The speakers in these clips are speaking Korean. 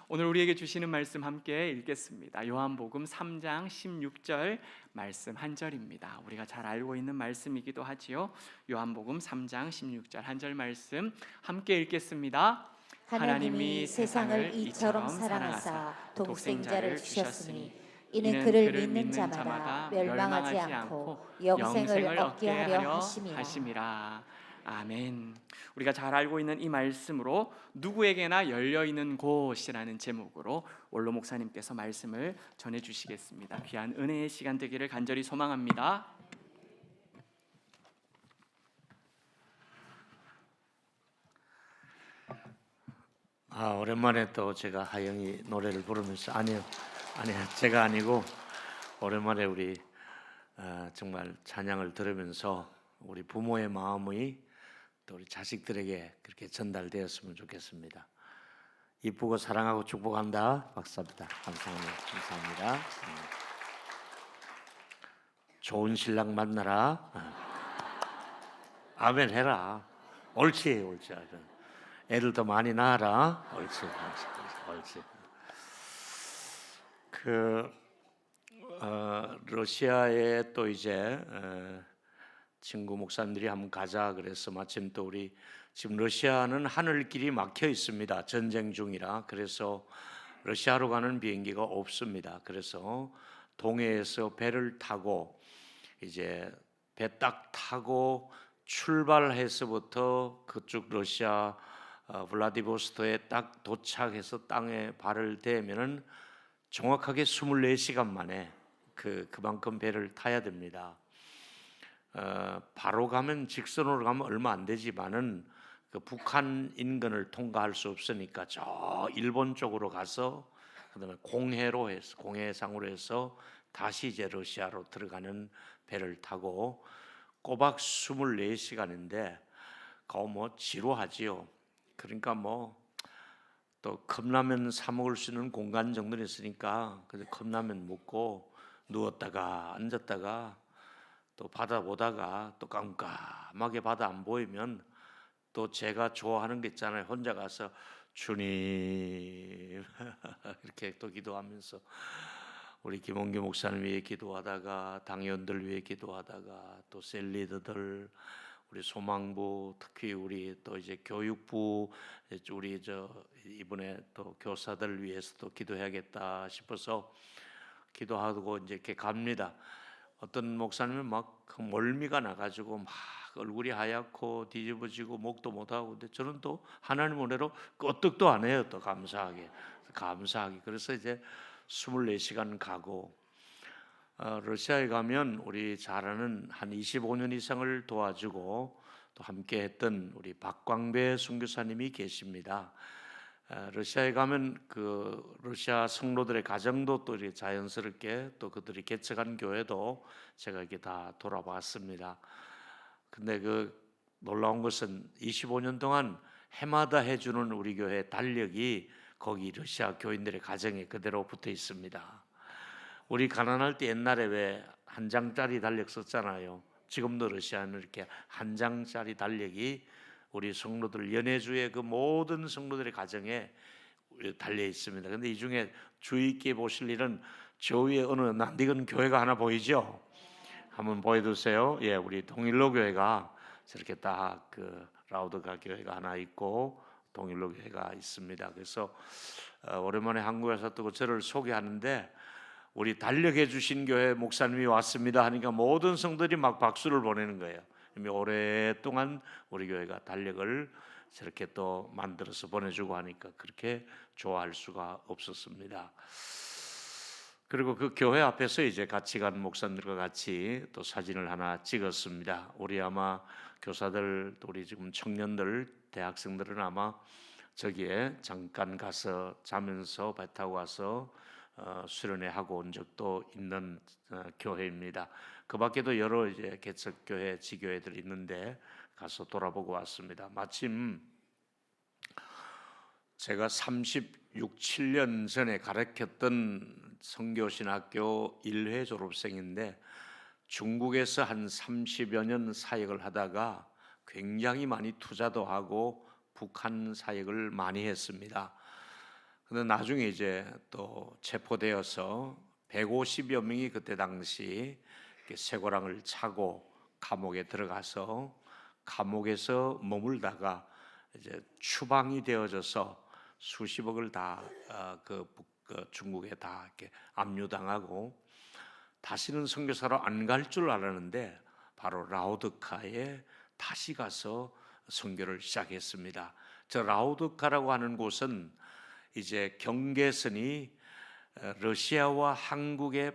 오늘 우리에게 주시는 말씀 함께 읽겠습니다. 요한복음 3장 16절 말씀 한 절입니다. 우리가 잘 알고 있는 말씀이기도 하지요. 요한복음 3장 16절 한 절 말씀 함께 읽겠습니다. 하나님이 세상을 이처럼 사랑하사 독생자를 주셨으니 이는 그를 믿는 자마다 멸망하지 않고 영생을 얻게 하려 하심이라. 아멘. 우리가 잘 알고 있는 이 말씀으로 누구에게나 열려있는 곳이라는 제목으로 원로 목사님께서 말씀을 전해주시겠습니다. 귀한 은혜의 시간 되기를 간절히 소망합니다. 오랜만에 또 제가 하영이 노래를 부르면서 아니요 제가 아니고 오랜만에 우리 정말 찬양을 들으면서 우리 부모의 마음이 또 우리 자식들에게 그렇게 전달되었으면 좋겠습니다. 이쁘고 사랑하고 축복한다. 박수합니다. 감사합니다. 좋은 신랑 만나라. 아멘 해라. 옳지. 애들 더 많이 낳아라. 옳지. 러시아에 또 이제 친구 목사님들이 한번 가자 그래서 마침 또 우리 지금 러시아는 하늘길이 막혀 있습니다. 전쟁 중이라. 그래서 러시아로 가는 비행기가 없습니다. 그래서 동해에서 배를 타고 이제 배 딱 타고 출발해서부터 그쪽 러시아 블라디보스토크에 딱 도착해서 땅에 발을 대면은 정확하게 24시간 만에 그만큼 배를 타야 됩니다. 바로 가면 직선으로 가면 얼마 안 되지만은 그 북한 인근을 통과할 수 없으니까 저 일본 쪽으로 가서 그다음에 공해상으로 해서 다시 이제 러시아로 들어가는 배를 타고 꼬박 24시간인데 그거 뭐 지루하지요. 그러니까 뭐 또 컵라면 사 먹을 수 있는 공간 정도는 있으니까 그래서 컵라면 먹고 누웠다가 앉았다가 또 바다 보다가 또 깜깜하게 바다 안 보이면 또 제가 좋아하는 게 있잖아요. 혼자 가서 주님 이렇게 또 기도하면서 우리 김원규 목사님 위해 기도하다가 당연들 위해 기도하다가 또 셀리더들 우리 소망부 특히 우리 또 이제 교육부 우리 이번에 또 교사들 위해서도 기도해야겠다 싶어서 기도하고 이제 이렇게 갑니다. 어떤 목사님은 막 멀미가 나가지고 막 얼굴이 하얗고 뒤집어지고 목도 못하고 근데 저는 또 하나님 은혜로 끄떡도 안 해요. 또 감사하게 그래서 이제 24시간 가고 러시아에 가면 우리 잘 아는 한 25년 이상을 도와주고 또 함께 했던 우리 박광배 선교사님이 계십니다. 러시아에 가면 그 러시아 성도들의 가정도 또 이렇게 자연스럽게 또 그들이 개척한 교회도 제가 이렇게 다 돌아봤습니다. 근데 그 놀라운 것은 25년 동안 해마다 해주는 우리 교회 달력이 거기 러시아 교인들의 가정에 그대로 붙어 있습니다. 우리 가난할 때 옛날에 왜 한 장짜리 달력 썼잖아요. 지금도 러시아는 이렇게 한 장짜리 달력이 우리 성도들 연해주의 그 모든 성도들의 가정에 달려 있습니다. 그런데 이 중에 주의 있게 보실 일은 저 위에 어느 낯익은 교회가 하나 보이죠? 한번 보여주세요. 예, 우리 동일로 교회가 저렇게 딱 그 라우드가 교회가 하나 있고 동일로 교회가 있습니다. 그래서 오랜만에 한국에서 또 저를 소개하는데 우리 달력해 주신 교회 목사님이 왔습니다 하니까 모든 성들이 막 박수를 보내는 거예요. 이미 오랫동안 우리 교회가 달력을 저렇게 또 만들어서 보내주고 하니까 그렇게 좋아할 수가 없었습니다. 그리고 그 교회 앞에서 이제 같이 간 목사님들과 같이 또 사진을 하나 찍었습니다. 우리 아마 교사들, 우리 지금 청년들, 대학생들은 아마 저기에 잠깐 가서 자면서 배 타고 가서 수련회 하고 온 적도 있는 교회입니다. 그 밖에도 여러 이제 개척교회, 지교회들이 있는데 가서 돌아보고 왔습니다. 마침 제가 36, 7년 전에 가르쳤던 성교신학교 1회 졸업생인데 중국에서 한 30여 년 사역을 하다가 굉장히 많이 투자도 하고 북한 사역을 많이 했습니다. 근데 나중에 이제 또 체포되어서 150여 명이 그때 당시 이렇게 쇠고랑을 차고 감옥에 들어가서 감옥에서 머물다가 이제 추방이 되어져서 수십억을 다 중국에 다 이렇게 압류당하고 다시는 선교사로 안 갈 줄 알았는데 바로 라오드카에 다시 가서 선교를 시작했습니다. 저 라오드카라고 하는 곳은 이제 경계선이 러시아와 한국의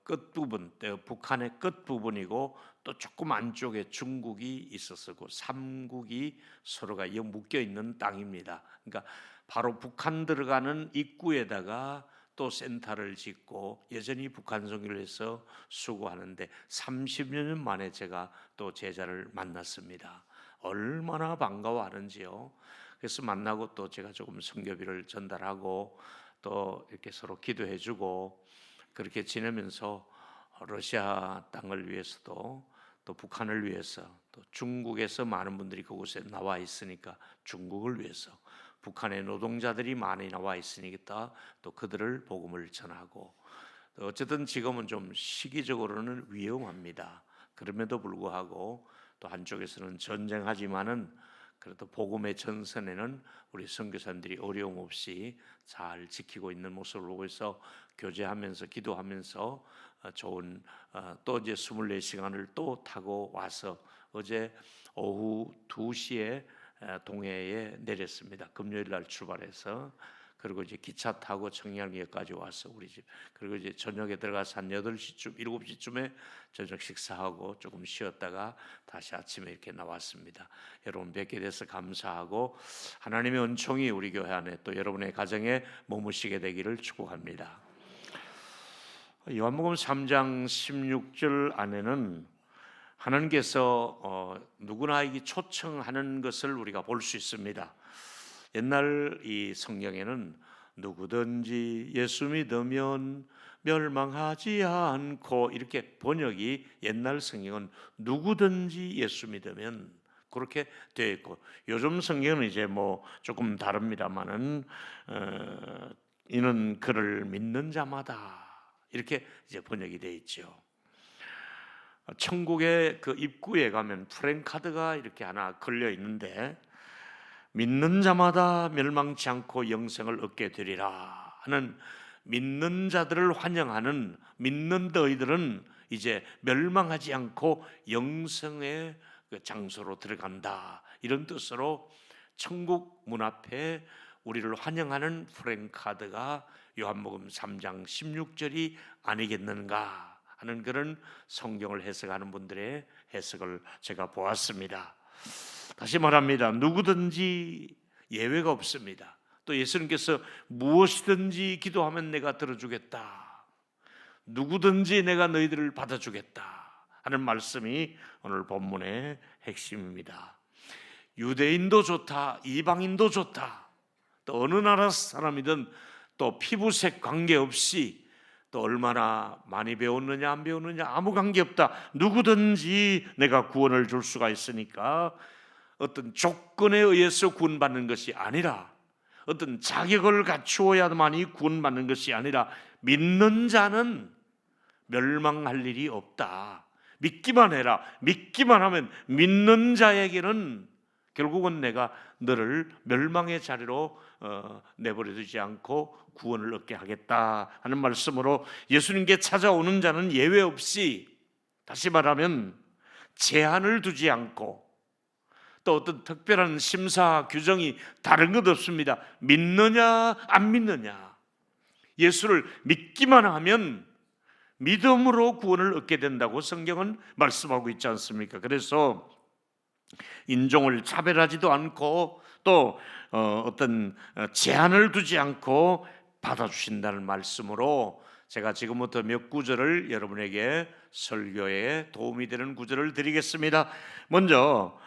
끝부분, 북한의 끝부분이고 또 조금 안쪽에 중국이 있었고 삼국이 서로가 묶여 있는 땅입니다. 그러니까 바로 북한 들어가는 입구에다가 또 센터를 짓고 여전히 북한 선교를 해서 수고하는데 30여 년 만에 제가 또 제자를 만났습니다. 얼마나 반가워하는지요. 그래서 만나고 또 제가 조금 선교비를 전달하고 또 이렇게 서로 기도해주고 그렇게 지내면서 러시아 땅을 위해서도 또 북한을 위해서 또 중국에서 많은 분들이 그곳에 나와 있으니까 중국을 위해서 북한의 노동자들이 많이 나와 있으니까 또 그들을 복음을 전하고 어쨌든 지금은 좀 시기적으로는 위험합니다. 그럼에도 불구하고 또 한쪽에서는 전쟁하지만은 그래도 복음의 전선에는 우리 선교사님들이 어려움 없이 잘 지키고 있는 모습을 보고 있어 교제하면서 기도하면서 좋은 또 이제 24시간을 또 타고 와서 어제 오후 2시에 동해에 내렸습니다. 금요일 날 출발해서 그리고 이제 기차 타고 청량리까지 와서 우리 집 그리고 이제 저녁에 들어가서 한 8시쯤 7시쯤에 저녁 식사하고 조금 쉬었다가 다시 아침에 이렇게 나왔습니다. 여러분 뵙게 돼서 감사하고 하나님의 은총이 우리 교회 안에 또 여러분의 가정에 머무시게 되기를 축복합니다. 요한복음 3장 16절 안에는 하나님께서 누구나에게 초청하는 것을 우리가 볼 수 있습니다. 옛날 이 성경에는 누구든지 예수 믿으면 멸망하지 않고 이렇게 번역이 옛날 성경은 누구든지 예수 믿으면 그렇게 되어 있고 요즘 성경은 이제 뭐 조금 다릅니다만은 이는 그를 믿는 자마다 이렇게 이제 번역이 되어 있죠. 천국의 그 입구에 가면 프랜카드가 이렇게 하나 걸려 있는데 믿는 자마다 멸망치 않고 영생을 얻게 되리라 하는 믿는 자들을 환영하는 믿는 너희들은 이제 멸망하지 않고 영생의 그 장소로 들어간다 이런 뜻으로 천국 문 앞에 우리를 환영하는 프랜카드가 요한복음 3장 16절이 아니겠는가 하는 그런 성경을 해석하는 분들의 해석을 제가 보았습니다. 다시 말합니다. 누구든지 예외가 없습니다. 또 예수님께서 무엇이든지 기도하면 내가 들어주겠다. 누구든지 내가 너희들을 받아주겠다 하는 말씀이 오늘 본문의 핵심입니다. 유대인도 좋다, 이방인도 좋다. 또 어느 나라 사람이든 또 피부색 관계없이 또 얼마나 많이 배웠느냐 안 배웠느냐 아무 관계없다. 누구든지 내가 구원을 줄 수가 있으니까 어떤 조건에 의해서 구원받는 것이 아니라 어떤 자격을 갖추어야만이 구원받는 것이 아니라 믿는 자는 멸망할 일이 없다. 믿기만 해라. 믿기만 하면 믿는 자에게는 결국은 내가 너를 멸망의 자리로 내버려두지 않고 구원을 얻게 하겠다 하는 말씀으로 예수님께 찾아오는 자는 예외 없이 다시 말하면 제한을 두지 않고 또 어떤 특별한 심사 규정이 다른 것 없습니다. 믿느냐 안 믿느냐 예수를 믿기만 하면 믿음으로 구원을 얻게 된다고 성경은 말씀하고 있지 않습니까? 그래서 인종을 차별하지도 않고 또 어떤 제한을 두지 않고 받아주신다는 말씀으로 제가 지금부터 몇 구절을 여러분에게 설교에 도움이 되는 구절을 드리겠습니다. 먼저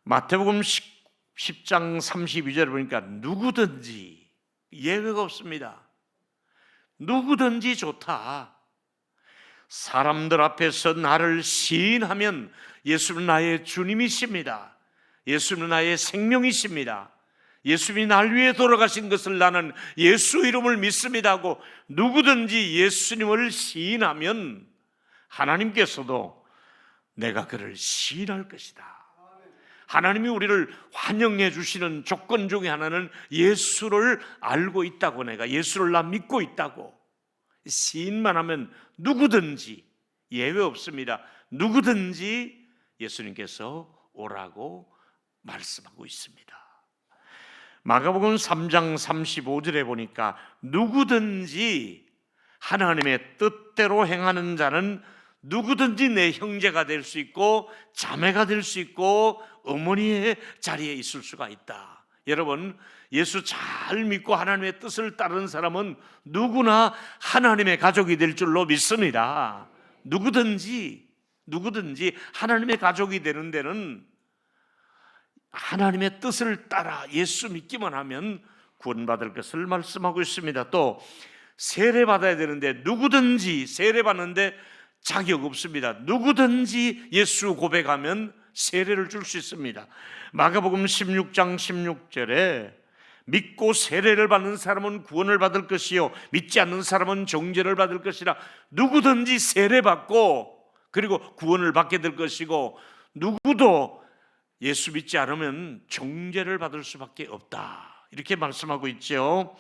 마태복음 10장 32절을 보니까 누구든지 예외가 없습니다. 누구든지 좋다. 사람들 앞에서 나를 시인하면 예수는 나의 주님이십니다. 예수는 나의 생명이십니다. 예수님이 날 위해 돌아가신 것을 나는 예수 이름을 믿습니다 하고 누구든지 예수님을 시인하면 하나님께서도 내가 그를 시인할 것이다. 하나님이 우리를 환영해 주시는 조건 중에 하나는 예수를 알고 있다고, 내가 예수를 나 믿고 있다고. 시인만 하면 누구든지, 예외 없습니다, 누구든지 예수님께서 오라고 말씀하고 있습니다. 마가복음 3장 35절에 보니까 누구든지 하나님의 뜻대로 행하는 자는 누구든지 내 형제가 될 수 있고 자매가 될 수 있고 어머니의 자리에 있을 수가 있다. 여러분, 예수 잘 믿고 하나님의 뜻을 따르는 사람은 누구나 하나님의 가족이 될 줄로 믿습니다. 누구든지 하나님의 가족이 되는 데는 하나님의 뜻을 따라 예수 믿기만 하면 구원받을 것을 말씀하고 있습니다. 또 세례받아야 되는데 누구든지 세례받는데 자격 없습니다. 누구든지 예수 고백하면 세례를 줄 수 있습니다. 마가복음 16장 16절에 믿고 세례를 받는 사람은 구원을 받을 것이요 믿지 않는 사람은 정죄를 받을 것이라. 누구든지 세례받고 그리고 구원을 받게 될 것이고 누구도 예수 믿지 않으면 정죄를 받을 수밖에 없다, 이렇게 말씀하고 있죠.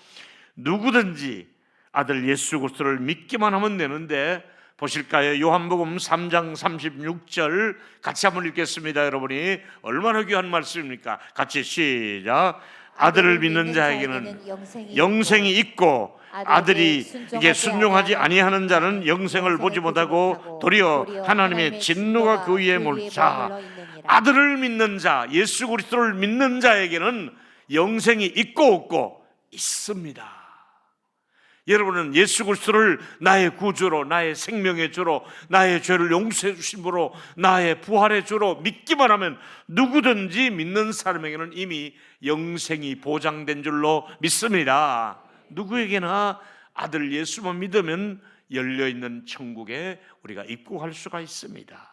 누구든지 아들 예수 그리스도를 믿기만 하면 되는데, 보실까요? 요한복음 3장 36절 같이 한번 읽겠습니다. 여러분이 얼마나 귀한 말씀입니까? 같이 시작. 아들을 믿는 자에게는 영생이 있고 아들이 이게 순종하지 아니하는 자는 영생을 보지 못하고 도리어 하나님의 진노가 그 위에 몰차. 아들을 믿는 자, 예수 그리스도를 믿는 자에게는 영생이 있고 없고 있습니다. 여러분은 예수 그리스도를 나의 구주로, 나의 생명의 주로, 나의 죄를 용서해 주심으로, 나의 부활의 주로 믿기만 하면 누구든지 믿는 사람에게는 이미 영생이 보장된 줄로 믿습니다. 누구에게나 아들 예수만 믿으면 열려있는 천국에 우리가 입국할 수가 있습니다.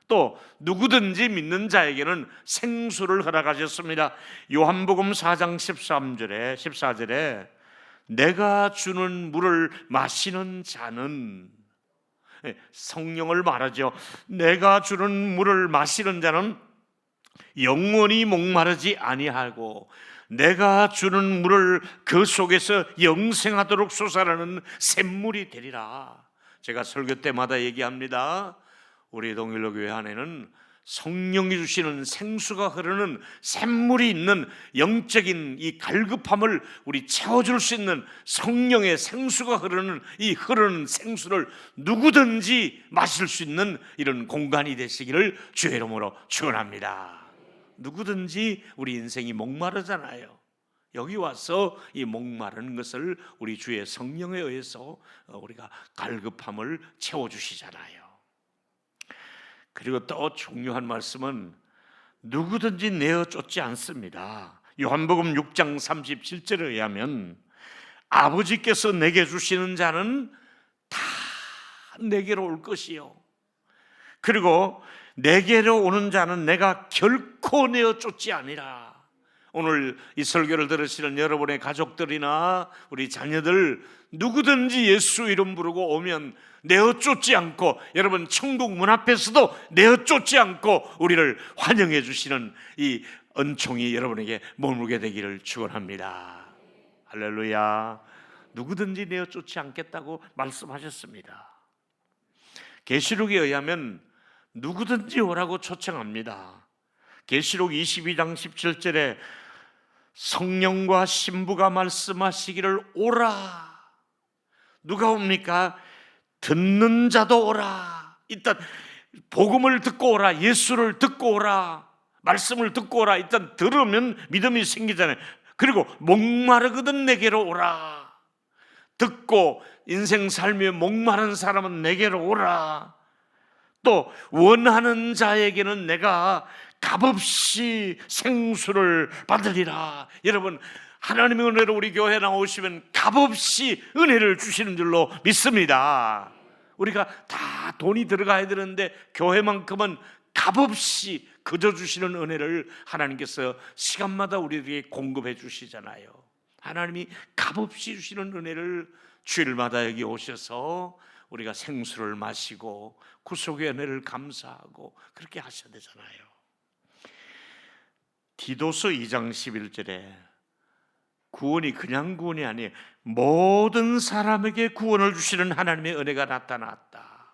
또 누구든지 믿는 자에게는 생수를 허락하셨습니다. 요한복음 4장 14절에 내가 주는 물을 마시는 자는, 성령을 말하죠. 내가 주는 물을 마시는 자는 영원히 목마르지 아니하고 내가 주는 물을 그 속에서 영생하도록 솟아나는 샘물이 되리라. 제가 설교 때마다 얘기합니다. 우리 동일로교회 안에는 성령이 주시는 생수가 흐르는 샘물이 있는 영적인 이 갈급함을 우리 채워줄 수 있는 성령의 생수가 흐르는 이 흐르는 생수를 누구든지 마실 수 있는 이런 공간이 되시기를 주의 이름으로 축원합니다. 누구든지 우리 인생이 목마르잖아요. 여기 와서 이 목마른 것을 우리 주의 성령에 의해서 우리가 갈급함을 채워주시잖아요. 그리고 또 중요한 말씀은 누구든지 내어 쫓지 않습니다. 요한복음 6장 37절에 의하면 아버지께서 내게 주시는 자는 다 내게로 올 것이요 그리고 내게로 오는 자는 내가 결코 내어 쫓지 아니라. 오늘 이 설교를 들으시는 여러분의 가족들이나 우리 자녀들 누구든지 예수 이름 부르고 오면 내어 쫓지 않고, 여러분 천국 문 앞에서도 내어 쫓지 않고 우리를 환영해 주시는 이 은총이 여러분에게 머물게 되기를 축원합니다. 할렐루야. 누구든지 내어 쫓지 않겠다고 말씀하셨습니다. 계시록에 의하면 누구든지 오라고 초청합니다. 계시록 22장 17절에 성령과 신부가 말씀하시기를 오라. 누가 옵니까? 듣는 자도 오라. 일단 복음을 듣고 오라, 예수를 듣고 오라, 말씀을 듣고 오라. 일단 들으면 믿음이 생기잖아요. 그리고 목마르거든 내게로 오라. 듣고 인생 살며 목마른 사람은 내게로 오라. 또 원하는 자에게는 내가 값없이 생수를 받으리라. 여러분, 하나님의 은혜로 우리 교회 나오시면 값없이 은혜를 주시는 줄로 믿습니다. 우리가 다 돈이 들어가야 되는데 교회만큼은 값없이 거저 주시는 은혜를 하나님께서 시간마다 우리에게 공급해 주시잖아요. 하나님이 값없이 주시는 은혜를 주일마다 여기 오셔서 우리가 생수를 마시고 구속의 은혜를 감사하고 그렇게 하셔야 되잖아요. 디도서 2장 11절에 구원이 그냥 구원이 아니에요. 모든 사람에게 구원을 주시는 하나님의 은혜가 나타났다.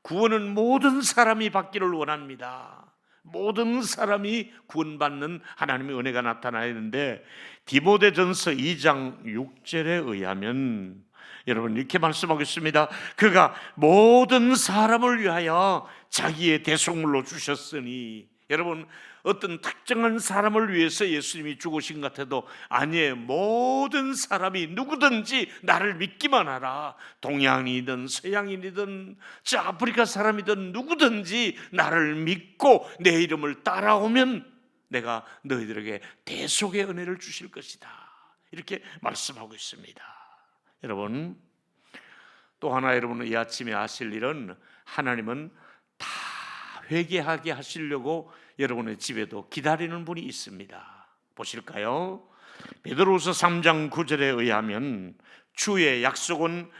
구원은 모든 사람이 받기를 원합니다. 모든 사람이 구원받는 하나님의 은혜가 나타나야 하는데 디모데전서 2장 6절에 의하면 여러분 이렇게 말씀하고 있습니다. 그가 모든 사람을 위하여 자기의 대속물로 주셨으니, 여러분 어떤 특정한 사람을 위해서 예수님이 죽으신 것 같아도 아니에요. 모든 사람이 누구든지 나를 믿기만 하라. 동양인이든 서양인이든 저 아프리카 사람이든 누구든지 나를 믿고 내 이름을 따라오면 내가 너희들에게 대속의 은혜를 주실 것이다. 이렇게 말씀하고 있습니다. 여러분 또 하나 여러분은 이 아침에 아실 일은 하나님은 다 회개하게 하시려고 여러분의 집에도 기다리는 분이 있습니다. 보실까요? 베드로후서 3장 9절에 의하면 주의 약속은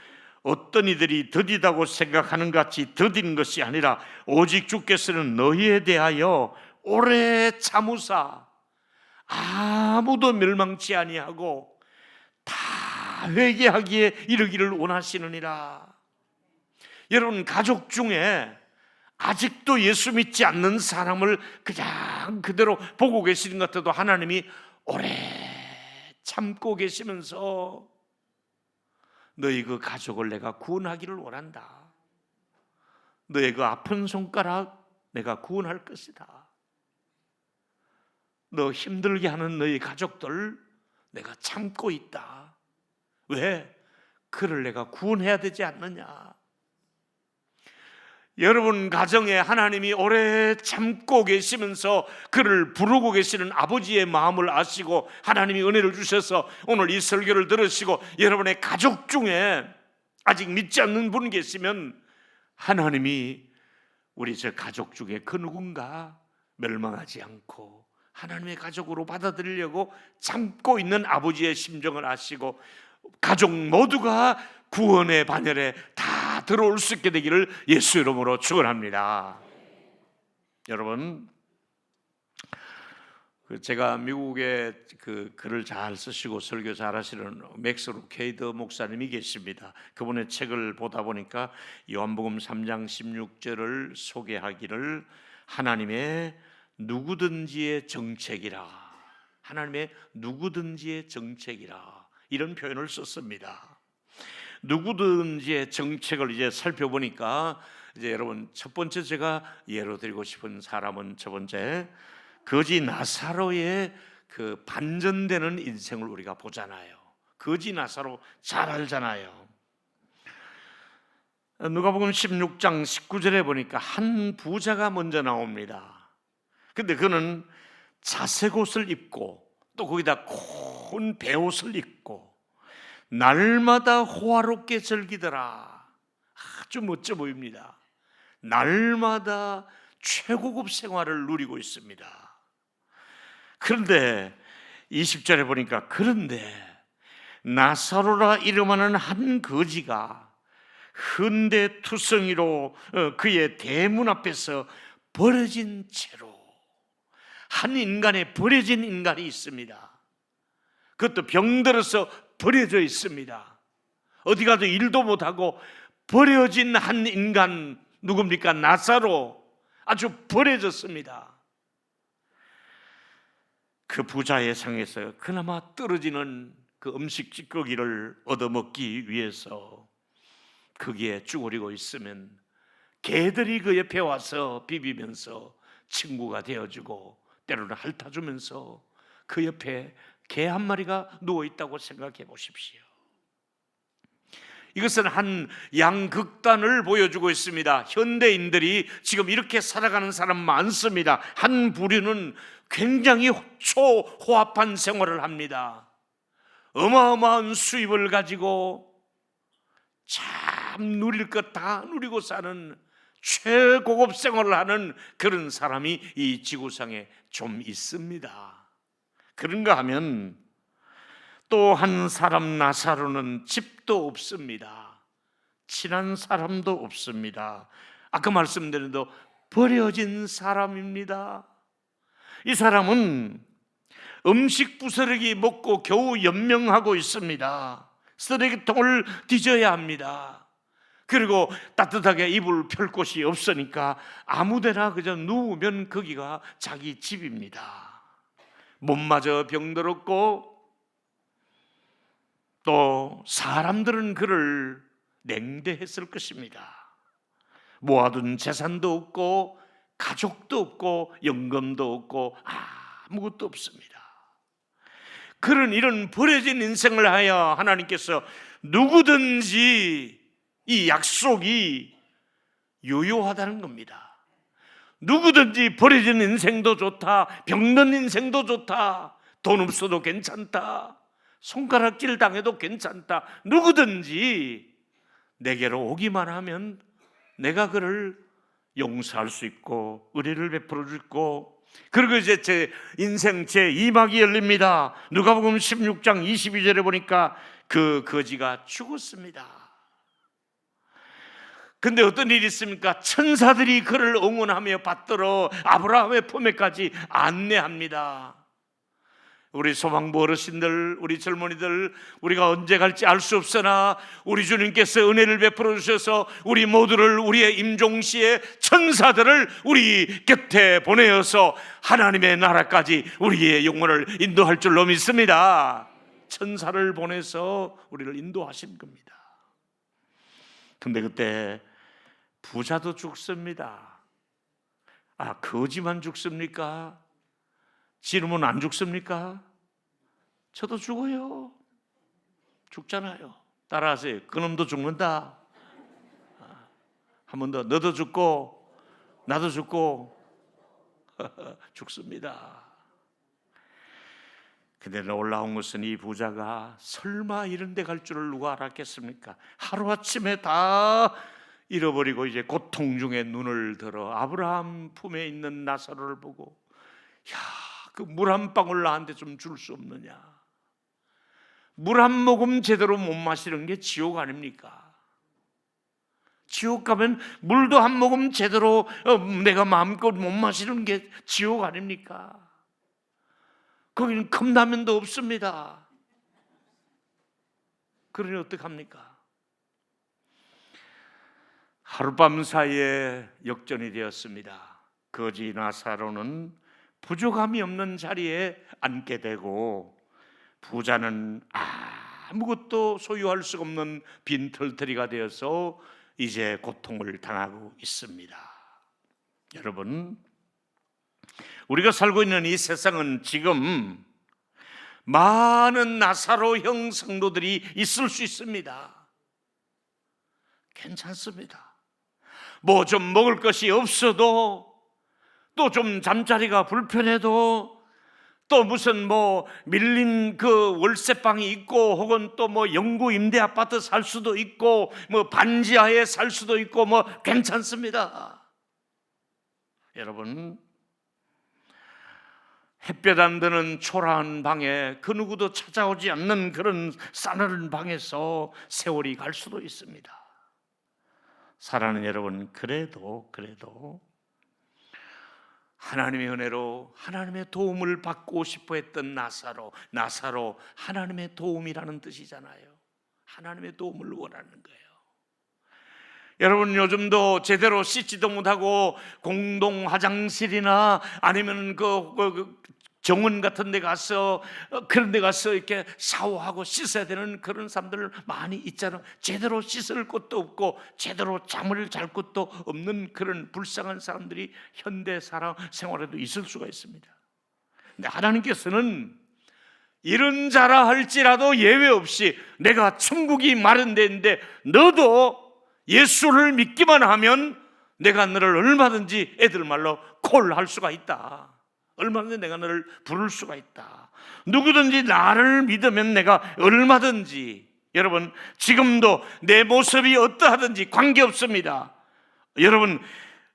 어떤 이들이 더디다고 생각하는 같이 더딘 것이 아니라 오직 주께서는 너희에 대하여 오래 참으사 아무도 멸망치 아니하고 다 회개하기에 이르기를 원하시느니라. 여러분 가족 중에 아직도 예수 믿지 않는 사람을 그냥 그대로 보고 계시는 것 같아도 하나님이 오래 참고 계시면서 너희 그 가족을 내가 구원하기를 원한다. 너희 그 아픈 손가락 내가 구원할 것이다. 너 힘들게 하는 너희 가족들 내가 참고 있다. 왜? 그를 내가 구원해야 되지 않느냐. 여러분 가정에 하나님이 오래 참고 계시면서 그를 부르고 계시는 아버지의 마음을 아시고 하나님이 은혜를 주셔서 오늘 이 설교를 들으시고 여러분의 가족 중에 아직 믿지 않는 분 계시면 하나님이 우리 저 가족 중에 그 누군가 멸망하지 않고 하나님의 가족으로 받아들이려고 참고 있는 아버지의 심정을 아시고 가족 모두가 구원의 반열에 다 들어올 수 있게 되기를 예수 이름으로 축원합니다. 여러분, 제가 미국에 그 글을 잘 쓰시고 설교 잘 하시는 맥스 루케이드 목사님이 계십니다. 그분의 책을 보다 보니까 요한복음 3장 16절을 소개하기를 하나님의 누구든지의 정책이라, 하나님의 누구든지의 정책이라 이런 표현을 썼습니다. 누구든지의 정책을 이제 살펴보니까 이제 여러분 첫 번째 제가 예로 드리고 싶은 사람은 첫 번째 거지 나사로의 그 반전되는 인생을 우리가 보잖아요. 거지 나사로 잘 알잖아요. 누가복음 16장 19절에 보니까 한 부자가 먼저 나옵니다. 근데 그는 자색 옷을 입고 또 거기다 큰 베옷을 입고 날마다 호화롭게 즐기더라. 아주 멋져 보입니다. 날마다 최고급 생활을 누리고 있습니다. 그런데 20절에 보니까 그런데 나사로라 이름하는 한 거지가 흔대투성이로 그의 대문 앞에서 버려진 채로, 한 인간의 버려진 인간이 있습니다. 그것도 병들어서 버려져 있습니다. 어디 가도 일도 못하고 버려진 한 인간, 누굽니까? 나사로. 아주 버려졌습니다. 그 부자의 상에서 그나마 떨어지는 그 음식 찌꺼기를 얻어먹기 위해서 거기에 쭈그리고 있으면 개들이 그 옆에 와서 비비면서 친구가 되어주고 때로는 핥아주면서 그 옆에 개 한 마리가 누워있다고 생각해 보십시오. 이것은 한 양극단을 보여주고 있습니다. 현대인들이 지금 이렇게 살아가는 사람 많습니다. 한 부류는 굉장히 초호합한 생활을 합니다. 어마어마한 수입을 가지고 참 누릴 것 다 누리고 사는 최고급 생활을 하는 그런 사람이 이 지구상에 좀 있습니다. 그런가 하면 또 한 사람 나사로는 집도 없습니다. 친한 사람도 없습니다. 아까 말씀드린 대로 버려진 사람입니다. 이 사람은 음식 부스러기 먹고 겨우 연명하고 있습니다. 쓰레기통을 뒤져야 합니다. 그리고 따뜻하게 이불 펼 곳이 없으니까 아무데나 그저 누우면 거기가 자기 집입니다. 몸마저 병들었고 또 사람들은 그를 냉대했을 것입니다. 모아둔 재산도 없고 가족도 없고 연금도 없고 아무것도 없습니다. 그런 이런 버려진 인생을 하여 하나님께서 누구든지 이 약속이 유효하다는 겁니다. 누구든지 버려진 인생도 좋다, 병든 인생도 좋다, 돈 없어도 괜찮다, 손가락질 당해도 괜찮다, 누구든지 내게로 오기만 하면 내가 그를 용서할 수 있고 은혜를 베풀어 줄 있고, 그리고 이제 제 인생 제 2막이 열립니다. 누가복음 16장 22절에 보니까 그 거지가 죽었습니다. 근데 어떤 일이 있습니까? 천사들이 그를 응원하며 받들어 아브라함의 품에까지 안내합니다. 우리 소망부 어르신들, 우리 젊은이들, 우리가 언제 갈지 알 수 없으나 우리 주님께서 은혜를 베풀어 주셔서 우리 모두를, 우리의 임종시에 천사들을 우리 곁에 보내어서 하나님의 나라까지 우리의 영혼을 인도할 줄로 믿습니다. 천사를 보내서 우리를 인도하신 겁니다. 근데 그때 부자도 죽습니다. 거지만 죽습니까? 지름은 안 죽습니까? 저도 죽어요. 죽잖아요. 따라하세요. 그놈도 죽는다. 한 번 더. 너도 죽고 나도 죽고 죽습니다. 근데 놀라운 것은 이 부자가 설마 이런 데 갈 줄을 누가 알았겠습니까? 하루아침에 다 잃어버리고 이제 고통 중에 눈을 들어 아브라함 품에 있는 나사로를 보고, 그 물 한 방울 나한테 좀 줄 수 없느냐? 물 한 모금 제대로 못 마시는 게 지옥 아닙니까? 지옥 가면 물도 한 모금 제대로 내가 마음껏 못 마시는 게 지옥 아닙니까? 거기는 컵라면도 없습니다. 그러니 어떡합니까? 하룻밤 사이에 역전이 되었습니다. 거지 나사로는 부족함이 없는 자리에 앉게 되고, 부자는 아무것도 소유할 수 없는 빈털터리가 되어서 이제 고통을 당하고 있습니다. 여러분, 우리가 살고 있는 이 세상은 지금 많은 나사로형 성도들이 있을 수 있습니다. 괜찮습니다. 뭐 좀 먹을 것이 없어도, 또 좀 잠자리가 불편해도, 또 무슨 뭐 밀린 그 월세방이 있고, 혹은 또 뭐 영구 임대 아파트 살 수도 있고, 뭐 반지하에 살 수도 있고, 뭐 괜찮습니다. 여러분, 햇볕 안 드는 초라한 방에 그 누구도 찾아오지 않는 그런 싸늘한 방에서 세월이 갈 수도 있습니다. 사랑하는 여러분, 그래도 하나님의 은혜로 하나님의 도움을 받고 싶어 했던 나사로 하나님의 도움이라는 뜻이잖아요. 하나님의 도움을 원하는 거예요. 여러분, 요즘도 제대로 씻지도 못하고 공동 화장실이나 아니면 그 정원 같은 데 가서, 그런 데 가서 이렇게 샤워하고 씻어야 되는 그런 사람들 많이 있잖아요. 제대로 씻을 곳도 없고 제대로 잠을 잘 곳도 없는 그런 불쌍한 사람들이 현대 사람 생활에도 있을 수가 있습니다. 근데 하나님께서는 이런 자라 할지라도 예외 없이 내가 천국이 마련되는데 너도 예수를 믿기만 하면 내가 너를 얼마든지, 애들 말로 콜할 수가 있다. 얼마든지 내가 너를 부를 수가 있다. 누구든지 나를 믿으면 내가 얼마든지. 여러분, 지금도 내 모습이 어떠하든지 관계없습니다.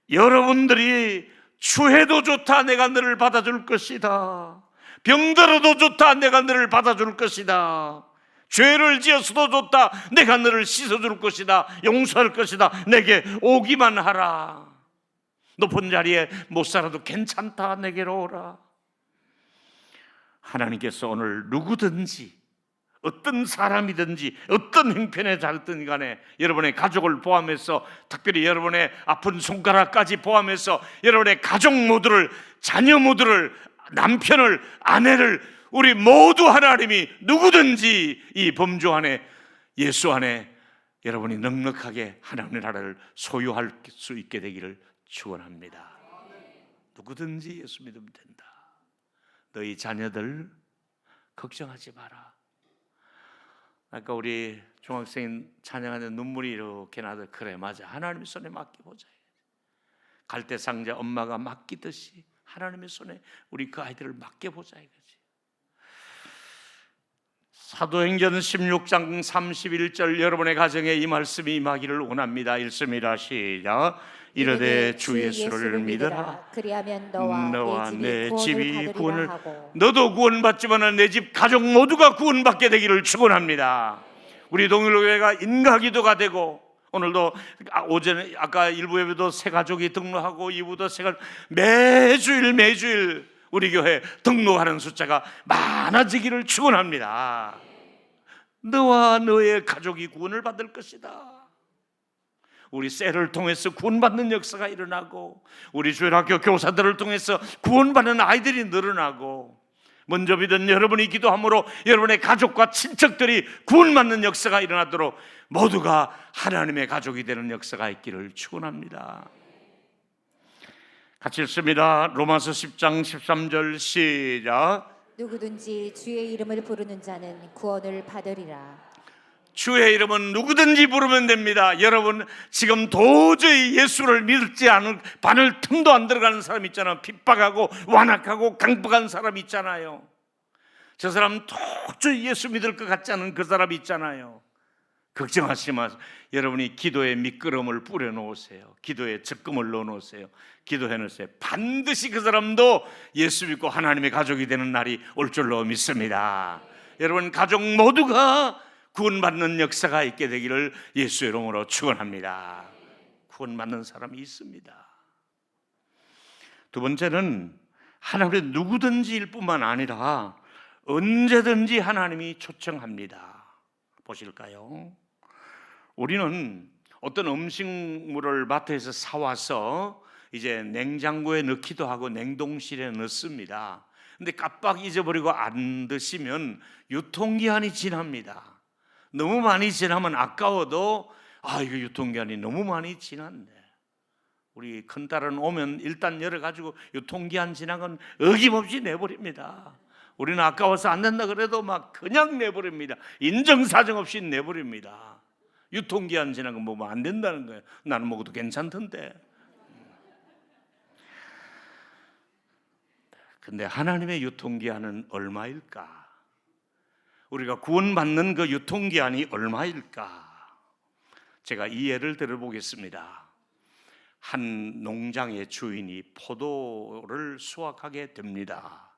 여러분들이 추해도 좋다, 내가 너를 받아줄 것이다. 병들어도 좋다, 내가 너를 받아줄 것이다. 죄를 지어서도 좋다, 내가 너를 씻어줄 것이다. 용서할 것이다. 내게 오기만 하라. 높은 자리에 못 살아도 괜찮다, 내게로 오라. 하나님께서 오늘 누구든지, 어떤 사람이든지, 어떤 형편에 살든 간에 여러분의 가족을 포함해서, 특별히 여러분의 아픈 손가락까지 포함해서 여러분의 가족 모두를, 자녀 모두를, 남편을, 아내를, 우리 모두 하나님이 누구든지 이 범주 안에, 예수 안에 여러분이 넉넉하게 하나님의 나라를 소유할 수 있게 되기를 축원합니다. 누구든지 예수 믿으면 된다. 너희 자녀들 걱정하지 마라. 아까 우리 중학생 찬양하는 눈물이 이렇게 나도, 그래 맞아, 하나님의 손에 맡겨보자. 갈대상자 엄마가 맡기듯이 하나님의 손에 우리 그 아이들을 맡겨보자 이거지. 사도행전 16장 31절, 여러분의 가정에 이 말씀이 임하기를 원합니다. 읽습니다. 시작. 이르되 주 예수를 믿어라. 그리하면 너와 내 집이 구원을, 하고. 너도 구원받지만 내 집 가족 모두가 구원받게 되기를 축원합니다. 우리 동일교회가 인가기도가 되고, 오늘도 오전에 아까 일부 예배도 새 가족이 등록하고 2부도 새 가족, 매주일 우리 교회 등록하는 숫자가 많아지기를 축원합니다. 너와 너의 가족이 구원을 받을 것이다. 우리 셀을 통해서 구원받는 역사가 일어나고, 우리 주일학교 교사들을 통해서 구원받는 아이들이 늘어나고, 먼저 믿은 여러분이 기도함으로 여러분의 가족과 친척들이 구원받는 역사가 일어나도록 모두가 하나님의 가족이 되는 역사가 있기를 축원합니다. 같이 읽습니다. 로마서 10장 13절 시작. 누구든지 주의 이름을 부르는 자는 구원을 받으리라. 주의 이름은 누구든지 부르면 됩니다. 여러분 지금 도저히 예수를 믿지 않은, 바늘 틈도 안 들어가는 사람 있잖아요. 핍박하고 완악하고 강박한 사람 있잖아요. 저 사람 도저히 예수 믿을 것 같지 않은 그 사람 있잖아요. 걱정하지 마세요. 여러분이 기도에 미끄럼을 뿌려놓으세요. 기도에 적금을 넣어놓으세요. 기도해 놓으세요. 반드시 그 사람도 예수 믿고 하나님의 가족이 되는 날이 올 줄로 믿습니다. 여러분 가족 모두가 구원받는 역사가 있게 되기를 예수의 이름으로 축원합니다. 구원받는 사람이 있습니다. 두 번째는 하나님의 누구든지일 뿐만 아니라 언제든지 하나님이 초청합니다. 보실까요? 우리는 어떤 음식물을 마트에서 사와서 이제 냉장고에 넣기도 하고 냉동실에 넣습니다. 근데 깜빡 잊어버리고 안 드시면 유통기한이 지납니다. 너무 많이 지나면 아까워도 이거 유통기한이 너무 많이 지났네. 우리 큰딸은 오면 일단 열어가지고 유통기한 지난 건 어김없이 내버립니다. 우리는 아까워서 안 된다 그래도 막 그냥 내버립니다. 인정사정 없이 내버립니다. 유통기한 지난 건 먹으면 안 된다는 거예요. 나는 먹어도 괜찮던데. 근데 하나님의 유통기한은 얼마일까? 우리가 구원받는 그 유통기한이 얼마일까? 제가 이 예를 들어보겠습니다. 한 농장의 주인이 포도를 수확하게 됩니다.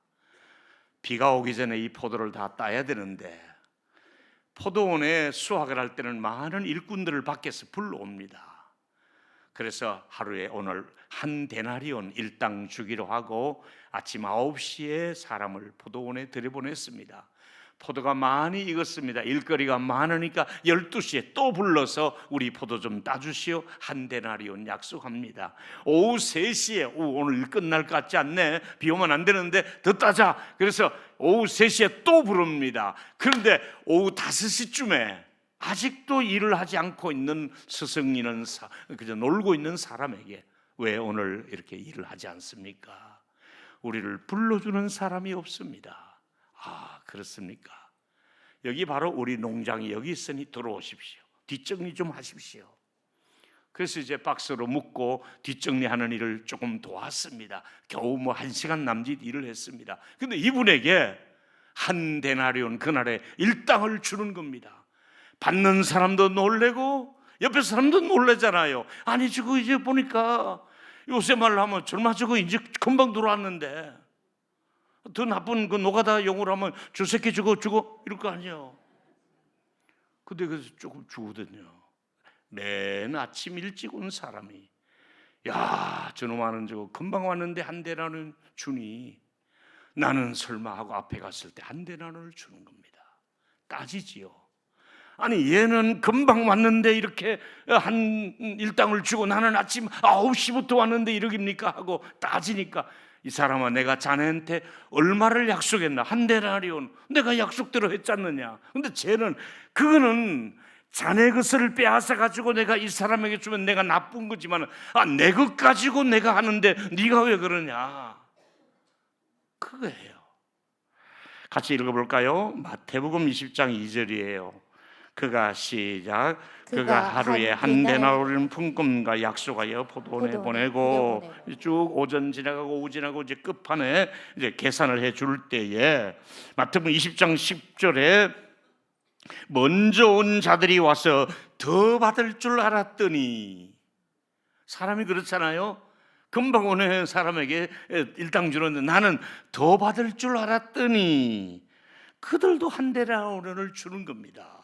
비가 오기 전에 이 포도를 다 따야 되는데, 포도원에 수확을 할 때는 많은 일꾼들을 밖에서 불러옵니다. 그래서 하루에 오늘 한 데나리온 일당 주기로 하고 아침 9시에 사람을 포도원에 들여보냈습니다. 포도가 많이 익었습니다. 일거리가 많으니까 12시에 또 불러서 우리 포도 좀 따주시오. 한 데나리온 약속합니다. 오후 3시에 오늘 일 끝날 것 같지 않네. 비 오면 안 되는데 더 따자. 그래서 오후 3시에 또 부릅니다. 그런데 오후 5시쯤에 아직도 일을 하지 않고 있는 스승이는 그저 놀고 있는 사람에게 왜 오늘 이렇게 일을 하지 않습니까? 우리를 불러주는 사람이 없습니다. 그렇습니까? 여기 바로 우리 농장이 여기 있으니 들어오십시오. 뒷정리 좀 하십시오. 그래서 이제 박스로 묶고 뒷정리하는 일을 조금 도왔습니다. 겨우 1시간 남짓 일을 했습니다. 근데 이분에게 한 데나리온 그날에 일당을 주는 겁니다. 받는 사람도 놀래고 옆에 사람도 놀라잖아요. 아니 저거 이제 보니까 요새 말로 하면 젊아 저거 이제 금방 들어왔는데, 더 나쁜 그 노가다 용어로 하면 저 새끼 저거 이럴 거 아니에요. 근데 그래서 조금 주거든요. 맨 아침 일찍 온 사람이, 야 저놈아는 저거 금방 왔는데 한 대나는 주니 나는 설마 하고 앞에 갔을 때 한 대나를 주는 겁니다. 따지지요. 아니 얘는 금방 왔는데 이렇게 한 일당을 주고 나는 아침 9시부터 왔는데 이러깁니까 하고 따지니까, 이 사람아 내가 자네한테 얼마를 약속했나? 한 데나리온 내가 약속대로 했잖느냐. 근데 쟤는 그거는 자네 것을 빼앗아 가지고 내가 이 사람에게 주면 내가 나쁜 거지만, 내 것 가지고 내가 하는데 네가 왜 그러냐, 그거예요. 같이 읽어볼까요? 마태복음 20장 2절이에요. 그가 시작. 그가 하루에 한 데나리온 품금과 약속하여 포도원에 보내고 쭉 오전 지나가고 오후 지나고 이제 끝판에 이제 계산을 해줄 때에 마태복음 20장 10절에 먼저 온 자들이 와서 더 받을 줄 알았더니, 사람이 그렇잖아요. 금방 오는 사람에게 일당 주는데 나는 더 받을 줄 알았더니 그들도 한 데나리온을 주는 겁니다.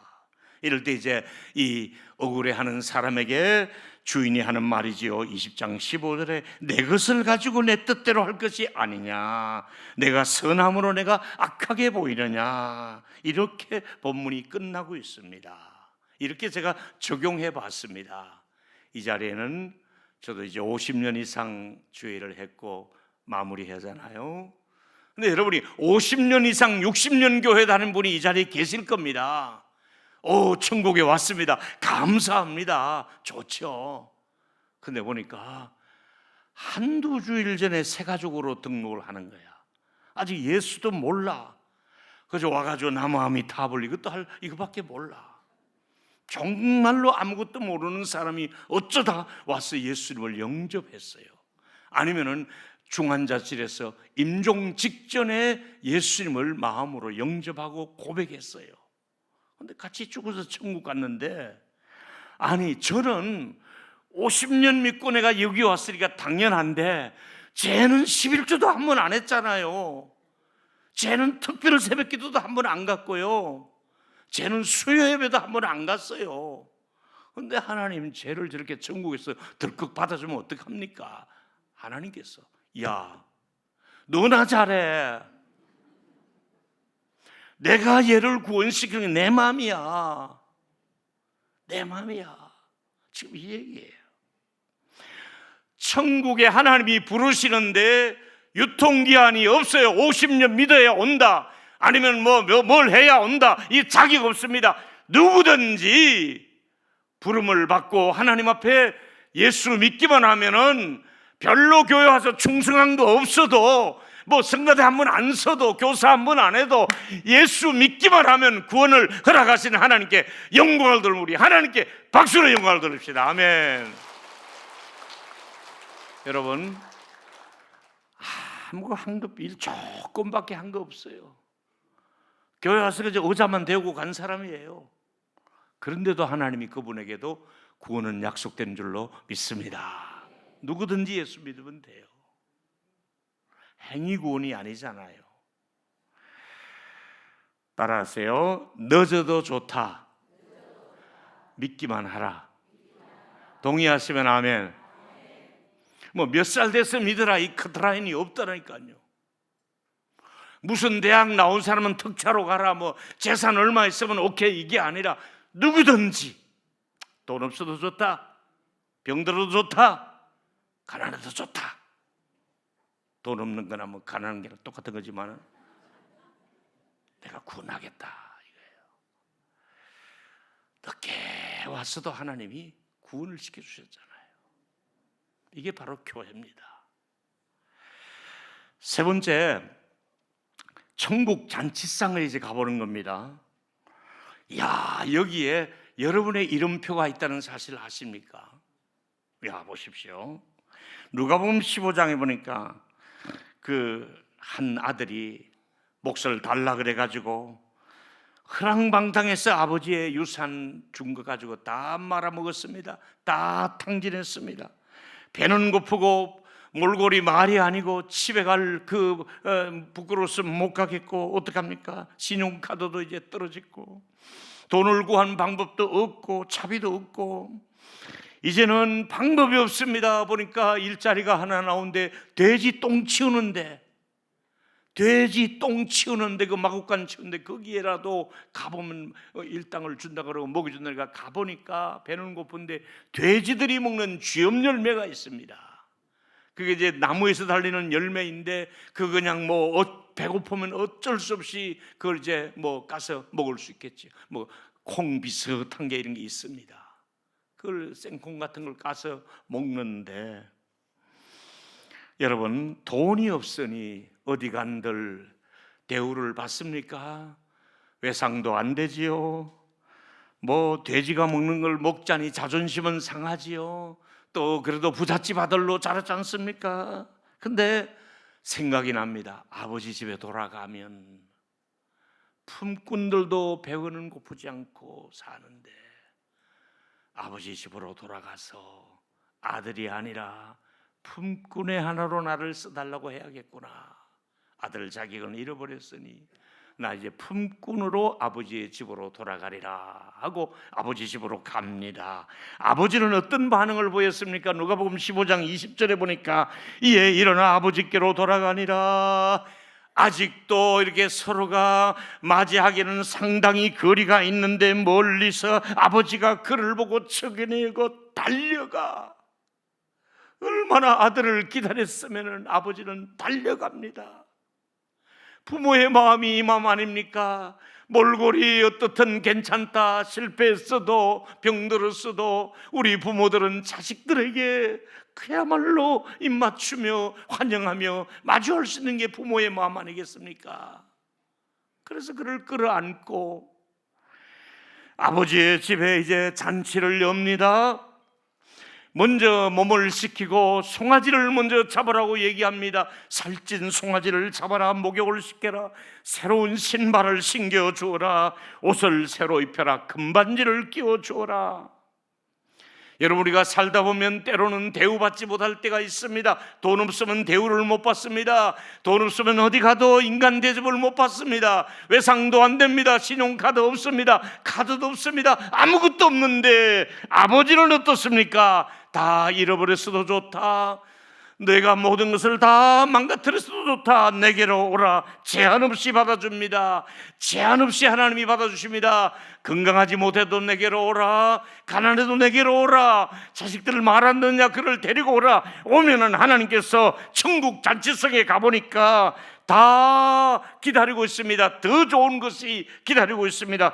이럴 때 이제 이 억울해하는 사람에게 주인이 하는 말이지요. 20장 15절에 내 것을 가지고 내 뜻대로 할 것이 아니냐, 내가 선함으로 내가 악하게 보이느냐, 이렇게 본문이 끝나고 있습니다. 이렇게 제가 적용해 봤습니다. 이 자리에는 저도 이제 50년 이상 주일을 했고 마무리하잖아요. 근데 여러분이 50년 이상 60년 교회 다니는 분이 이 자리에 계실 겁니다. 천국에 왔습니다. 감사합니다. 좋죠. 근데 보니까 한두 주일 전에 새 가족으로 등록을 하는 거야. 아직 예수도 몰라. 그저 와가지고 나무아미 타블 이거밖에 몰라. 정말로 아무것도 모르는 사람이 어쩌다 와서 예수님을 영접했어요. 아니면은 중환자실에서 임종 직전에 예수님을 마음으로 영접하고 고백했어요. 근데 같이 죽어서 천국 갔는데, 아니 저는 50년 믿고 내가 여기 왔으니까 당연한데 쟤는 11조도 한 번 안 했잖아요. 쟤는 특별 새벽기도도 한 번 안 갔고요. 쟤는 수요 예배도 한 번 안 갔어요. 근데 하나님 쟤를 저렇게 천국에서 덜컥 받아주면 어떡합니까? 하나님께서 야 너나 잘해. 내가 얘를 구원시키는 게 내 마음이야. 내 마음이야. 지금 이 얘기예요. 천국에 하나님이 부르시는데 유통기한이 없어요. 50년 믿어야 온다, 아니면 뭘 해야 온다, 이 자격 없습니다. 누구든지 부름을 받고 하나님 앞에 예수 믿기만 하면은 별로 교회 와서 충성한 거 없어도, 성가대 한 번 안 서도, 교사 한 번 안 해도 예수 믿기만 하면 구원을 허락하시는 하나님께 영광을 돌리고 우리 하나님께 박수로 영광을 돌립시다. 아멘. 여러분, 아무 일 조금밖에 한 거 없어요. 교회 와서 그저 의자만 대고 간 사람이에요. 그런데도 하나님이 그분에게도 구원은 약속된 줄로 믿습니다. 누구든지 예수 믿으면 돼요. 행위 구원이 아니잖아요. 따라하세요. 늦어도 좋다. 믿기만 하라. 동의하시면 아멘. 몇 살 돼서 믿으라 이 커트라인이 없다니까요. 무슨 대학 나온 사람은 특차로 가라, 재산 얼마 있으면 오케이, 이게 아니라 누구든지 돈 없어도 좋다, 병들어도 좋다, 가난해도 좋다. 돈 없는 거나 가난한 게랑 똑같은 거지만 내가 구원하겠다 이거예요. 늦게 왔어도 하나님이 구원을 시켜주셨잖아요. 이게 바로 교회입니다. 세 번째, 천국 잔치상을 이제 가보는 겁니다. 여기에 여러분의 이름표가 있다는 사실을 아십니까? 보십시오. 누가복음 15장에 보니까 그 한 아들이 몫을 달라 그래가지고 허랑방탕해서 아버지의 유산 준 거 가지고 다 말아먹었습니다. 다 탕진했습니다. 배는 고프고 몰골이 말이 아니고 집에 갈 그 부끄러워서 못 가겠고 어떡합니까? 신용카드도 이제 떨어졌고 돈을 구한 방법도 없고 차비도 없고 이제는 방법이 없습니다. 보니까 일자리가 하나 나오는데 돼지 똥 치우는데 그 마구간 치우는데 거기에라도 가보면 일당을 준다 그러고 먹이 준다 그러니까 가보니까 배는 고픈데 돼지들이 먹는 쥐염 열매가 있습니다. 그게 이제 나무에서 달리는 열매인데 그 그냥 뭐 배고프면 어쩔 수 없이 그걸 이제 뭐 까서 먹을 수 있겠지. 뭐 콩 비슷한 게 이런 게 있습니다. 그걸 생콩 같은 걸 까서 먹는데 여러분 돈이 없으니 어디 간들 대우를 받습니까? 외상도 안 되지요. 뭐 돼지가 먹는 걸 먹자니 자존심은 상하지요. 또 그래도 부잣집 아들로 자랐지 않습니까? 근데 생각이 납니다. 아버지 집에 돌아가면 품꾼들도 배고는 고프지 않고 사는데 아버지 집으로 돌아가서 아들이 아니라 품꾼의 하나로 나를 써달라고 해야겠구나. 아들 자격은 잃어버렸으니 나 이제 품꾼으로 아버지의 집으로 돌아가리라 하고 아버지 집으로 갑니다. 아버지는 어떤 반응을 보였습니까? 누가복음 15장 20절에 보니까 이에 일어나 아버지께로 돌아가니라. 아직도 이렇게 서로가 맞이하기는 상당히 거리가 있는데 멀리서 아버지가 그를 보고 척이내고 달려가. 얼마나 아들을 기다렸으면 아버지는 달려갑니다. 부모의 마음이 이 마음 아닙니까? 몰골이 어떻든 괜찮다, 실패했어도 병들었어도 우리 부모들은 자식들에게 그야말로 입맞추며 환영하며 마주할 수 있는 게 부모의 마음 아니겠습니까? 그래서 그를 끌어안고 아버지의 집에 이제 잔치를 엽니다. 먼저 몸을 식히고 송아지를 먼저 잡으라고 얘기합니다. 살찐 송아지를 잡아라. 목욕을 시켜라. 새로운 신발을 신겨 주어라. 옷을 새로 입혀라. 금반지를 끼워 주어라. 여러분 우리가 살다 보면 때로는 대우받지 못할 때가 있습니다. 돈 없으면 대우를 못 받습니다. 돈 없으면 어디 가도 인간 대접을 못 받습니다. 외상도 안 됩니다. 신용카드 없습니다. 카드도 없습니다. 아무것도 없는데 아버지는 어떻습니까? 다 잃어버렸어도 좋다. 내가 모든 것을 다 망가뜨렸어도 좋다. 내게로 오라. 제한 없이 받아줍니다. 제한 없이 하나님이 받아주십니다. 건강하지 못해도 내게로 오라. 가난해도 내게로 오라. 자식들을 말 안 듣느냐 그를 데리고 오라. 오면은 하나님께서 천국 잔치성에 가보니까 다 기다리고 있습니다. 더 좋은 것이 기다리고 있습니다.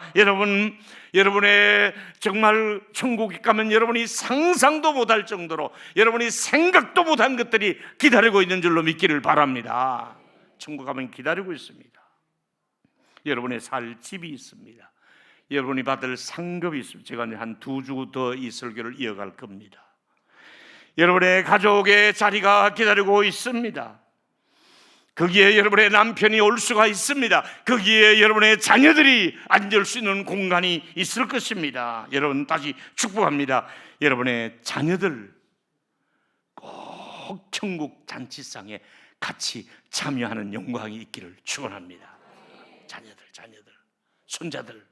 여러분의 정말 천국에 가면 여러분이 상상도 못할 정도로 여러분이 생각도 못한 것들이 기다리고 있는 줄로 믿기를 바랍니다. 천국 가면 기다리고 있습니다. 여러분의 살 집이 있습니다. 여러분이 받을 상급이 있습니다. 제가 한 2주 더 이 설교를 이어갈 겁니다. 여러분의 가족의 자리가 기다리고 있습니다. 거기에 여러분의 남편이 올 수가 있습니다. 거기에 여러분의 자녀들이 앉을 수 있는 공간이 있을 것입니다. 여러분 다시 축복합니다. 여러분의 자녀들 꼭 천국 잔치상에 같이 참여하는 영광이 있기를 축원합니다. 자녀들, 손자들,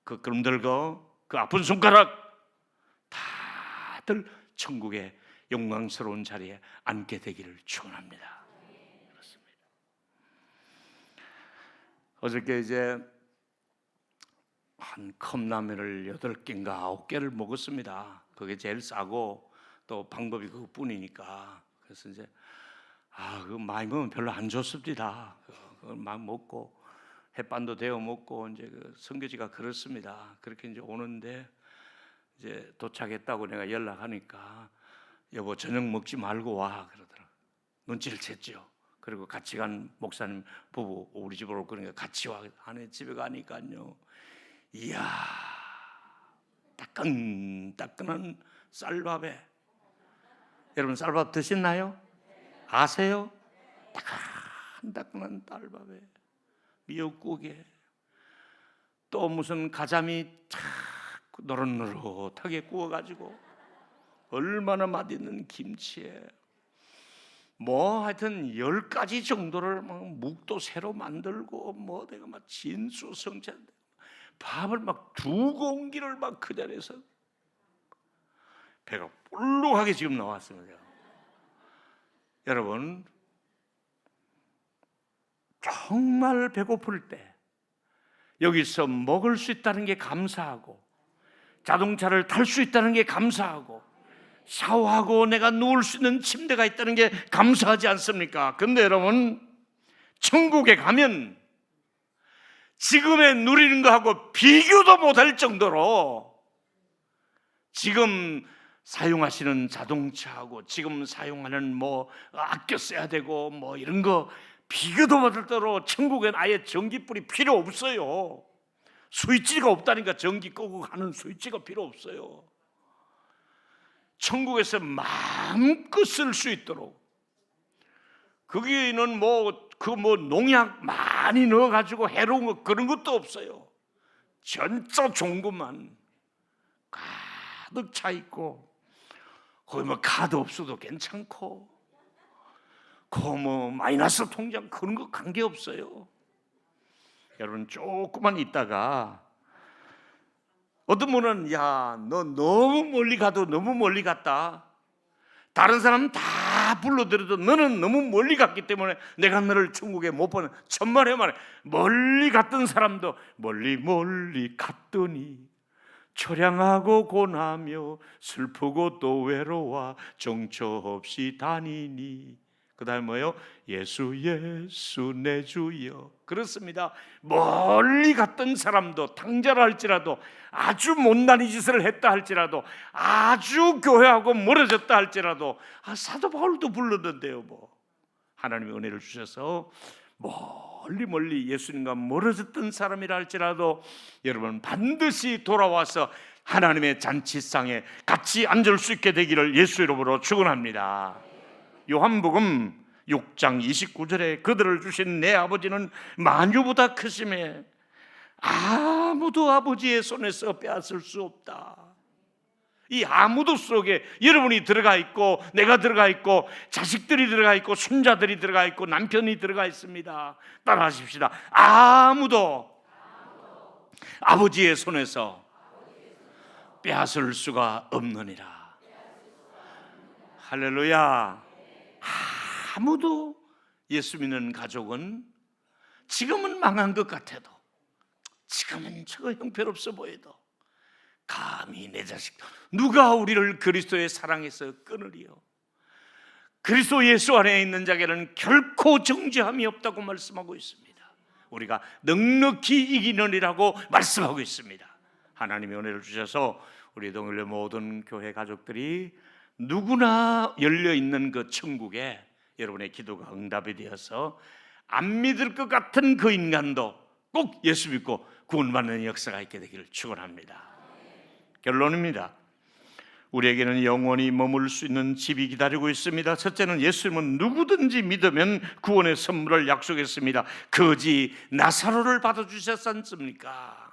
그 그름 들고 그 아픈 손가락 다들 천국의 영광스러운 자리에 앉게 되기를 축원합니다. 어저께 이제 한 컵라면을 8개인가 9개를 먹었습니다. 그게 제일 싸고 또 방법이 그것뿐이니까. 그래서 이제 그거 많이 먹으면 별로 안 좋습니다. 그걸 막 먹고 햇반도 데워 먹고 이제 그 선교지가 그렇습니다. 그렇게 이제 오는데 이제 도착했다고 내가 연락하니까 여보 저녁 먹지 말고 와 그러더라. 눈치를 챘죠. 그리고 같이 간 목사님 부부 우리 집으로 그러니까 같이 와. 아내 집에 가니까요. 이야 따끈따끈한 쌀밥에 여러분 쌀밥 드셨나요? 아세요? 따끈따끈한 쌀밥에 미역국에 또 무슨 가자미 자꾸 노릇노릇하게 구워가지고 얼마나 맛있는 김치에 뭐 하여튼 10가지 정도를 막 묵도 새로 만들고 뭐 내가 막 진수성찬 밥을 막 2공기를 막 그 자리에서 배가 볼록하게 지금 나왔습니다. 여러분 정말 배고플 때 여기서 먹을 수 있다는 게 감사하고 자동차를 탈 수 있다는 게 감사하고 샤워하고 내가 누울 수 있는 침대가 있다는 게 감사하지 않습니까? 근데 여러분 천국에 가면 지금의 누리는 거하고 비교도 못할 정도로 지금 사용하시는 자동차하고 지금 사용하는 뭐 아껴 써야 되고 뭐 이런 거 비교도 못할 정도로 천국엔 아예 전기불이 필요 없어요. 스위치가 없다니까. 전기 끄고 가는 스위치가 필요 없어요. 천국에서 마음껏 쓸 수 있도록 거기는 뭐 농약 많이 넣어가지고 해로운 거 그런 것도 없어요. 진짜 좋은 것만 가득 차 있고 거기 뭐 카드 없어도 괜찮고 뭐 마이너스 통장 그런 거 관계 없어요. 여러분 조금만 있다가 어떤 분은 야, 너 너무 멀리 가도 너무 멀리 갔다. 다른 사람 다 불러들여도 너는 너무 멀리 갔기 때문에 내가 너를 천국에 못 보내. 천만에 말해. 멀리 갔던 사람도 멀리 멀리 갔더니 초량하고 고나며 슬프고 또 외로워 정처 없이 다니니. 그 다음에 뭐예요? 예수 예수 내 주여. 그렇습니다. 멀리 갔던 사람도 당자라 할지라도 아주 못난 짓을 했다 할지라도 아주 교회하고 멀어졌다 할지라도 사도 바울도 불렀는데요. 뭐 하나님의 은혜를 주셔서 멀리 멀리 예수님과 멀어졌던 사람이라 할지라도 여러분 반드시 돌아와서 하나님의 잔치상에 같이 앉을 수 있게 되기를 예수 이름으로 축원합니다. 요한복음 6장 29절에 그들을 주신 내 아버지는 만유보다 크심에 아무도 아버지의 손에서 빼앗을 수 없다. 이 아무도 속에 여러분이 들어가 있고 내가 들어가 있고 자식들이 들어가 있고 손자들이 들어가 있고 남편이 들어가 있습니다. 따라하십시다. 아무도 아버지의 손에서 빼앗을 수가 없느니라. 할렐루야. 아무도 예수 믿는 가족은 지금은 망한 것 같아도 지금은 저거 형편없어 보여도 감히 내 자식 누가 우리를 그리스도의 사랑에서 끊으리요. 그리스도 예수 안에 있는 자에게는 결코 정죄함이 없다고 말씀하고 있습니다. 우리가 넉넉히 이기느니라고 말씀하고 있습니다. 하나님의 은혜를 주셔서 우리 동일의 모든 교회 가족들이 누구나 열려있는 그 천국에 여러분의 기도가 응답이 되어서 안 믿을 것 같은 그 인간도 꼭 예수 믿고 구원받는 역사가 있게 되기를 축원합니다. 결론입니다. 우리에게는 영원히 머물 수 있는 집이 기다리고 있습니다. 첫째는 예수님은 누구든지 믿으면 구원의 선물을 약속했습니다. 거지 나사로를 받아주셨지 않습니까?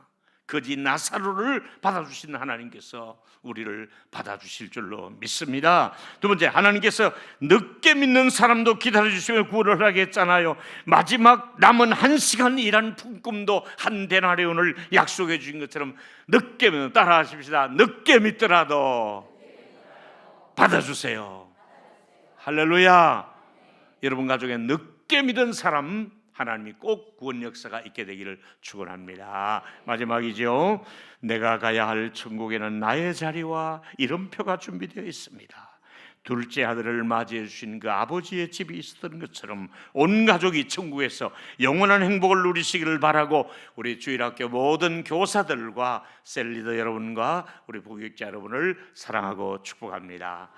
거지 나사로를 받아주신 하나님께서 우리를 받아주실 줄로 믿습니다. 두 번째, 하나님께서 늦게 믿는 사람도 기다려주시면 구원을 하게 했잖아요. 마지막 남은 1시간 일한 품금도 한 데나리온을 약속해 주신 것처럼 늦게 믿는, 따라하십시다. 늦게 믿더라도 받아주세요. 할렐루야. 여러분 가족에 늦게 믿은 사람 하나님이 꼭 구원 역사가 있게 되기를 축원합니다. 마지막이죠. 내가 가야 할 천국에는 나의 자리와 이름표가 준비되어 있습니다. 둘째 아들을 맞이해 주신 그 아버지의 집이 있었던 것처럼 온 가족이 천국에서 영원한 행복을 누리시기를 바라고 우리 주일학교 모든 교사들과 셀리더 여러분과 우리 부교육자 여러분을 사랑하고 축복합니다.